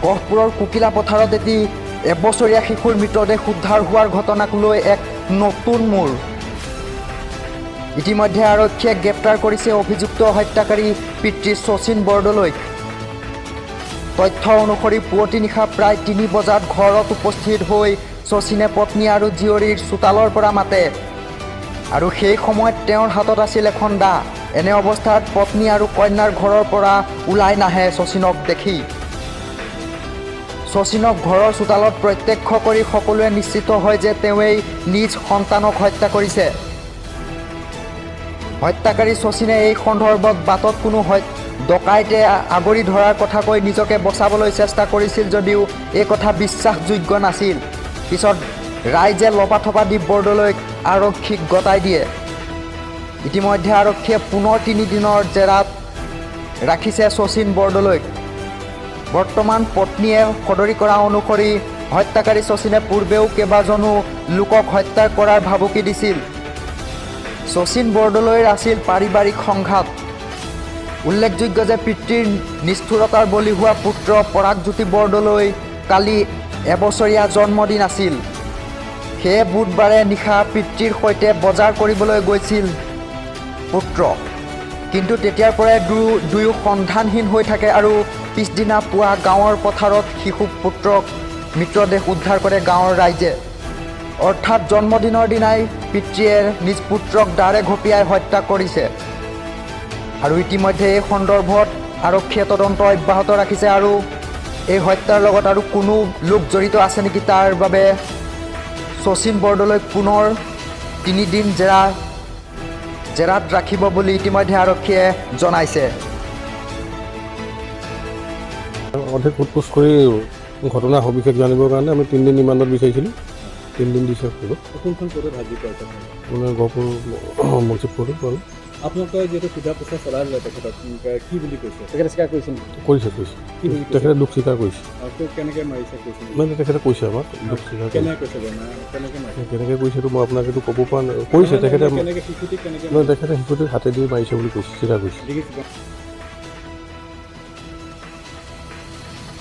গহপুৰৰ কুকিলা পথাৰত এটি এবছৰীয়া শিশুৰ মৃতদেহ উদ্ধাৰ হোৱাৰ ঘটনাক লৈ এক নতুন মূৰ। ইতিমধ্যে আৰক্ষীয়ে গ্ৰেপ্তাৰ কৰিছে অভিযুক্ত হত্যাকাৰী পিতৃ শচীন বৰদলৈক। তথ্য অনুসৰি পুৱতি নিশা প্ৰায় ৩ বজাত ঘৰত উপস্থিত হৈ শচীনে পত্নী আৰু জীয়ৰীৰ চোতালৰ পৰা মাতে আৰু সেই সময়ত তেওঁৰ হাতত আছিল এখন দা। এনে অৱস্থাত পত্নী আৰু কন্যাৰ ঘৰৰ পৰা ওলাই নাহে শচীনক দেখি। শচীনক ঘৰৰ চোতালত প্ৰত্যক্ষ কৰি সকলোৱে নিশ্চিত হয় যে তেওঁৱেই নিজ সন্তানক হত্যা কৰিছে। হত্যাকাৰী শচীনে এই সন্দৰ্ভত বাটত কোনো ডকাইতে আগৰি ধৰাৰ কথা কৈ নিজকে বচাবলৈ চেষ্টা কৰিছিল যদিও এই কথা বিশ্বাসযোগ্য নাছিল। পিছত ৰাইজে লপাথপা দি বৰদলৈক আৰক্ষীক গতাই দিয়ে। ইতিমধ্যে আৰক্ষীয়ে পুনৰ ৩ দিনৰ জেৰাত ৰাখিছে শচীন বৰদলৈক। বৰ্তমান পত্নীয়ে সদৰি কৰা অনুসৰি হত্যাকাৰী শচীনে পূৰ্বেও কেইবাজনো লোকক হত্যা কৰাৰ ভাবুকি দিছিল। শচীন বৰদলৈৰ আছিল পাৰিবাৰিক সংঘাত। উল্লেখযোগ্য যে পিতৃৰ নিষ্ঠুৰতাৰ বলি হোৱা পুত্ৰ পৰাগজ্যোতি বৰদলৈ কালি এবছৰীয়া জন্মদিন আছিল। সেয়ে বুধবাৰে নিশা পিতৃৰ সৈতে বজাৰ কৰিবলৈ গৈছিল পুত্ৰ, কিন্তু তেতিয়াৰ পৰাই দুয়ো সন্ধানহীন হৈ থাকে আৰু পিছদিনা পুৱা গাঁৱৰ পথাৰত শিশু পুত্ৰক মৃতদেহ উদ্ধাৰ কৰে গাঁৱৰ ৰাইজে। অৰ্থাৎ জন্মদিনৰ দিনাই পিতৃয়ে নিজ পুত্ৰক দাৰে ঘপিয়াই হত্যা কৰিছে। আৰু ইতিমধ্যে এই সন্দৰ্ভত আৰক্ষীয়ে তদন্ত অব্যাহত ৰাখিছে আৰু এই হত্যাৰ লগত আৰু কোনো লোক জড়িত আছে নেকি তাৰ বাবে শচীন বৰদলৈক পুনৰ ৩ দিন জেৰাত ৰাখিব বুলি ইতিমধ্যে আৰক্ষীয়ে জনাইছে। অধিক সোধ-পোছ কৰি ঘটনাৰ সবিশেষ জানিবৰ কাৰণে আমি 3 দিন ৰিমাণ্ডত বিচাৰিছিলোঁ। 3 দিন দিছে কোনখন কোৰ্টত হাজিৰ কৰিছে মানে গহপুৰ মুন্সিপ কোৰ্টত পালোঁ। আপোনালোকে যিহেতু সোধা পোছা চলালে তেখেতক কি বুলি কৈছে? তেখেতে স্বীকাৰ কৰিছিল? কৰিছে তেখেতে দুখ স্বীকাৰ কৰিছে। কেনেকৈ মাৰিছে কৈছিল? মানে তেখেতে কৈছে আমাক দুখ স্বীকাৰ কেনেকৈ কৈছে কেনেকৈ মাৰিছে? কেনেকৈ কৈছেতো মই আপোনাক এইটো ক'ব পৰা নাই। কৈছে তেখেতে কেনেকৈ শিশুটিক কেনেকৈ তেখেতে শিশুটিক হাতেদি মাৰিছে বুলি কৈছে, স্বীকাৰ কৰিছে।